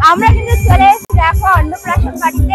আমরা কিন্তু চলে এসেছি দেখো অন্নপ্রাশন বাড়িতে।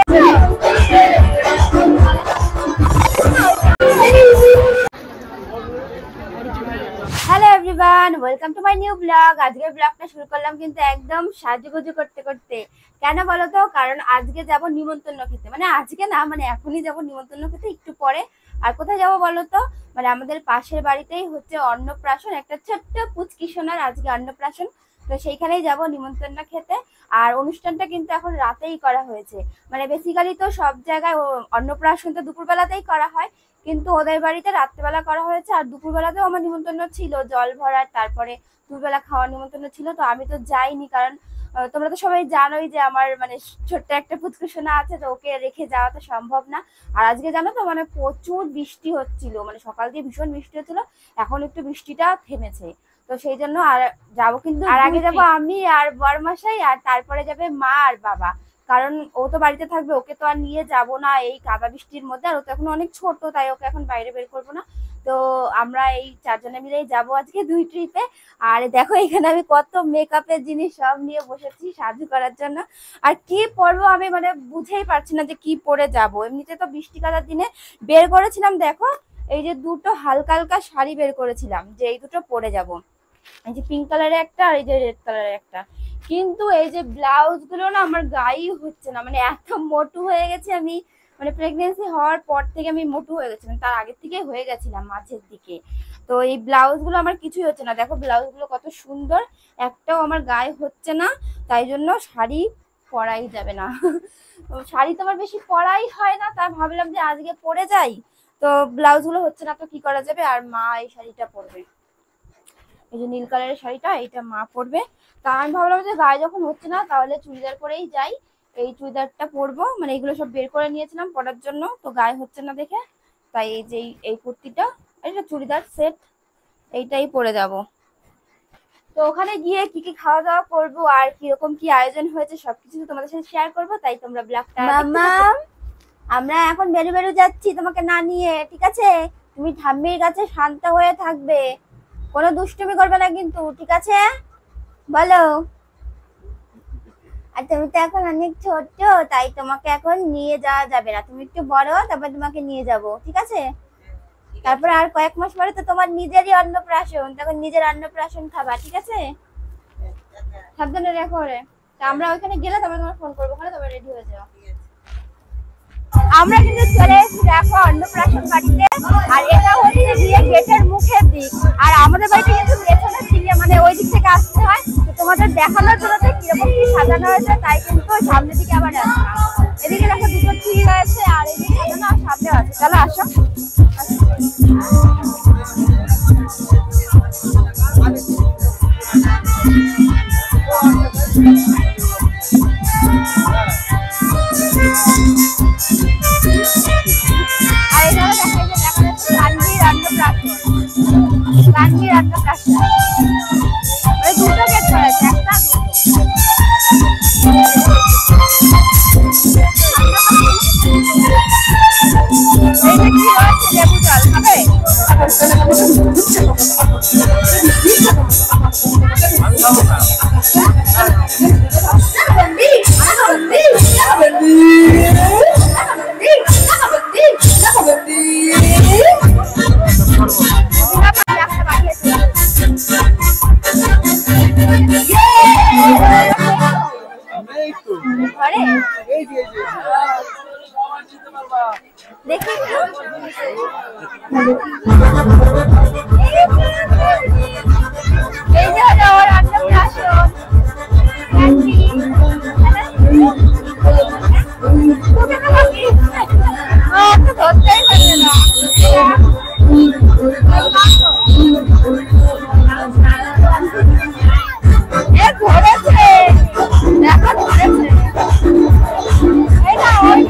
Hello everyone, welcome to my new blog. আজকের ব্লগটা শুরু করলাম কিন্তু একদম সাজুগুজু করতে করতে। কেন বলো তো? কারণ আজকে যাব নিমন্ত্রণ খেতে, মানে আজকে না, মানে এখনই যাব নিমন্ত্রণ খেতে, একটু পরে। আর কোথায় যাবো বলো তো? মানে আমাদের পাশের বাড়িতেই হচ্ছে অন্নপ্রাশন, একটা ছোট্ট পুচকি সোনার আজকে অন্নপ্রাশন। তো সেইখানেই যাব নিমন্ত্রণ খেতে। আর অনুষ্ঠানটা কিন্তু এখন রাতেই করা হয়েছে। মানে বেসিক্যালি তো সব জায়গায় অন্নপ্রাশন তো দুপুরবেলাতেই করা হয়, কিন্তু ওদের বাড়িতে রাত্রেবেলা করা হয়েছে। আর দুপুরবেলাতেও আমার নিমন্ত্রণ ছিল, জল ভরার, তারপরে দুপুরবেলা খাওয়ার নিমন্ত্রণ ছিল। তো আমি তো যাইনি, কারণ তোমরা তো সবাই জানোই যে আমার মানে ছোট্ট একটা পুচকু সোনা আছে, তো ওকে রেখে যাওয়া তো সম্ভব না। আর আজকে জানো তো মানে প্রচুর বৃষ্টি হচ্ছিল, মানে সকাল দিয়ে ভীষণ বৃষ্টি হচ্ছিল, এখন একটু বৃষ্টিটা থেমেছে। তো সেই জন্য আর যাবো কিন্তু, আর আগে যাবো আমি আর বরমশাই, আর তারপরে যাবে মা আর বাবা। কারণ ও তো বাড়িতে থাকবে, ওকে তো আর নিয়ে যাব না এই কাদা বৃষ্টির মধ্যে। আর ও তো এখন অনেক ছোট, তাই ওকে এখন বাইরে বের করবো না। তো আমরা এই চারজনে মিলেই যাবো আজকে 2 ট্রিপে। আর দেখো এখানে আমি কত মেকআপের জিনিস সব নিয়ে বসেছি সাজু করার জন্য। আর কি পরবো আমি মানে বুঝেই পারছি না যে কি পরে যাব। এমনিতে তো বৃষ্টি কাদার দিনে বের করেছিলাম, দেখো এই যে দুটো হালকা হালকা শাড়ি বের করেছিলাম যে এই দুটো পরে যাব, এই যে পিঙ্ক কালারের একটা আর এই যে রেড কালারের একটা। কিন্তু এই যে ব্লাউজ গুলো না আমার গায়েই হচ্ছে না, মানে এত মোটু হয়ে গেছে আমি। মানে প্রেগনেন্সি হওয়ার পর থেকে আমি মোটু হয়ে গেছিলাম, তার আগের থেকে হয়ে গেছিলাম মাঝের দিকে। তো এই ব্লাউজ গুলো আমার কিছুই হচ্ছে না। দেখো ব্লাউজ গুলো কত সুন্দর, একটাও আমার গায়ে হচ্ছে না। তাই জন্য শাড়ি পরাই যাবে না। শাড়ি তো আমার বেশি পরাই হয় না, তাই ভাবলাম যে আজকে পরে যাই। তো ব্লাউজ গুলো হচ্ছে না, তো কি করা যাবে। আর মা এই শাড়িটা পরবে, এই যে নীল কালারের শাড়িটা, এইটা মা পরবে। তা আমি ভাবলাম যে গায়ে যখন হচ্ছে না তাহলে চুড়িদার পরেই যাই। এই চুড়িদারটা পরবো, মানে এগুলো সব বের করে নিয়েছিলাম পরার জন্য, তো গায়ে হচ্ছে না দেখে। তাই এই যে এই কুর্তিটা, এটা চুড়িদার সেট, এইটাই পরে যাব। তো ওখানে গিয়ে কি কি খাওয়া দাওয়া করবো আর কিরকম কি আয়োজন হয়েছে সবকিছু তোমাদের সাথে শেয়ার করবো। তাই তোমরা ব্লগটা, আমরা এখন বেরু বেরু যাচ্ছি তোমাকে না নিয়ে, ঠিক আছে? তুমি ঠাম্মির কাছে শান্ত হয়ে থাকবে, কোনো দুষ্টুমি করবে না কিন্তু, ঠিক আছে? বলো। আর তুমি তো এখন অনেক ছোট, তাই তোমাকে এখন নিয়ে যাওয়া যাবে না। তুমি একটু বড়, তারপর তোমাকে নিয়ে যাব, ঠিক আছে? তারপর আর কয়েক মাস পরে তো তোমার নিজেরই অন্নপ্রাশন, তখন নিজের অন্নপ্রাশন খাবা, ঠিক আছে? সাবধানে রেখো রে। তা আমরা ওইখানে গেলে তারপর তোমার ফোন করবো, ওখানে তবে রেডি হয়ে যাও। আমরা কিন্তু চলে এসেছি দেখো অন্নপ্রাশন বাড়িতে। আর এটা হচ্ছে গিয়ে গেটের মুখের দিক, আর আমাদের বাড়িতে কিন্তু পেছনের দিকে, মানে ওই দিক থেকে আসতে হয়। তো তোমাদের দেখানোর জন্য কিরকম কি সাজানো হয়েছে, তাই কিন্তু সামনের দিকে আবার আসলাম। এদিকে দেখো দুটো ট্রি রয়েছে, আর এদিকে সাজানো আর সামনেও আছে। চলো আসো। আর এখানে দেখা যাচ্ছে কান্ডির অন্নপ্রাশন, কান্ডির অন্নপ্রাশন। ওই দুটো গেট করেছে, একটা এইটা কি হচ্ছে? লেবু জল খাবে? দেখি এই যে হলো ওর অন্নপ্রাশন। ধরতেই পারবে না, ধরেছে, দেখো ধরেছে। এই না ওই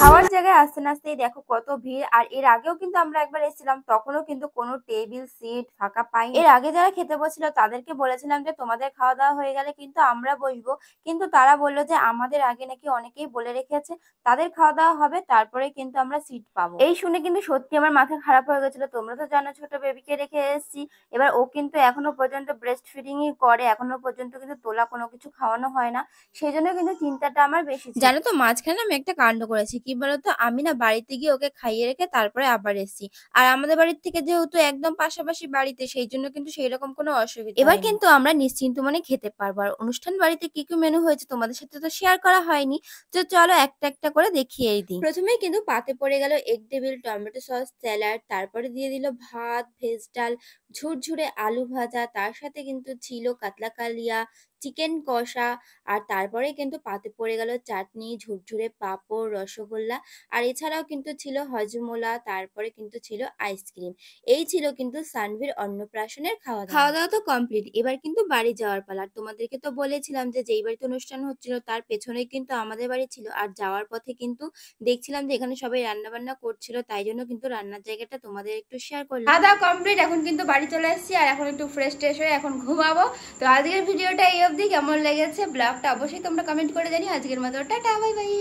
খাওয়ার জায়গায় আসতে না আসতেই দেখো কত ভিড়। আর এর আগেও কিন্তু আমরা একবার এসেছিলাম, তখনও কিন্তু কোনো টেবিল সিট ফাঁকা পাইনি। এর আগে যারা খেতে বসছিল তাদেরকে বলেছিলাম যে তোমাদের খাওয়া দাওয়া হয়ে গেলে কিন্তু আমরা বসবো, কিন্তু তারা বললো যে আমাদের আগে নাকি অনেকেই বলে রেখেছে তাদের খাওয়া দাওয়া হবে তারপরে কিন্তু আমরা সিট পাবো। এই শুনে কিন্তু সত্যি আমার মাথা খারাপ হয়ে গেছিল। তোমরা তো জানো ছোট বেবিকে রেখে এসেছি, এবার ও কিন্তু এখনো পর্যন্ত ব্রেস্ট ফিডিংই করে, এখনো পর্যন্ত কিন্তু তোলা কোনো কিছু খাওয়ানো হয় না, সেই জন্য কিন্তু চিন্তাটা আমার বেশি ছিল। জানো তো মাঝখানে আমি একটা কাণ্ড করেছি, কি বলতো, আমি না বাড়িতে গিয়ে ওকে খাইয়ে রেখে তারপরে আবার এসেছি। আর আমাদের বাড়ির থেকে যেহেতু একদম পাশাপাশি বাড়িতে, সেই জন্য কিন্তু সেই রকম কোনো অসুবিধা এবার হয়নি। কিন্তু আমরা নিশ্চিন্ত মনে খেতে পারবো। আর অনুষ্ঠান বাড়িতে কি কি মেনু হয়েছে তোমাদের সাথে তো শেয়ার করা হয়নি, তো চলো একটা একটা করে দেখিয়েই দিই। প্রথমেই কিন্তু পাতে পড়ে গেল egg table, tomato sauce, salad, তারপরে দিয়ে দিল ভাত, ভেজ ডাল, ঝুরঝুরে আলু ভাজা, তার সাথে কিন্তু ছিল কাতলা কালিয়া, চিকেন কষা, আর তারপরে কিন্তু পাতে পড়ে গেল চাটনি, ঝুরঝুরে পাঁপড়, রসগোল্লা, আর এছাড়াও কিন্তু ছিল হজমোলা, তারপরে কিন্তু ছিল আইসক্রিম। এই ছিল কিন্তু সানভীর অন্নপ্রাশনের খাওয়া দাওয়া। খাওয়া দাওয়া তো কমপ্লিট, এবার কিন্তু বাড়ি যাওয়ার পালা। আর তোমাদেরকে তো বলেছিলাম যে যেই বাড়িতে অনুষ্ঠান হচ্ছিল তার পেছনেই কিন্তু আমাদের বাড়ি ছিল। আর যাওয়ার পথে কিন্তু দেখছিলাম যে এখানে সবাই রান্না বান্না করছিল, তাই জন্য কিন্তু রান্নার জায়গাটা তোমাদের একটু শেয়ার করলাম। খাওয়া দাওয়া কমপ্লিট, এখন কিন্তু বাড়ি চলে এসেছি আর এখন একটু ফ্রেশ ট্রেশ হয়ে এখন ঘুমাবো। তো আজকের ভিডিওটা এই অবধি। কেমন লেগেছে ব্লগটা অবশ্যই তোমরা কমেন্ট করে জানিও। আজকের মতো টাটা, বাই বাই।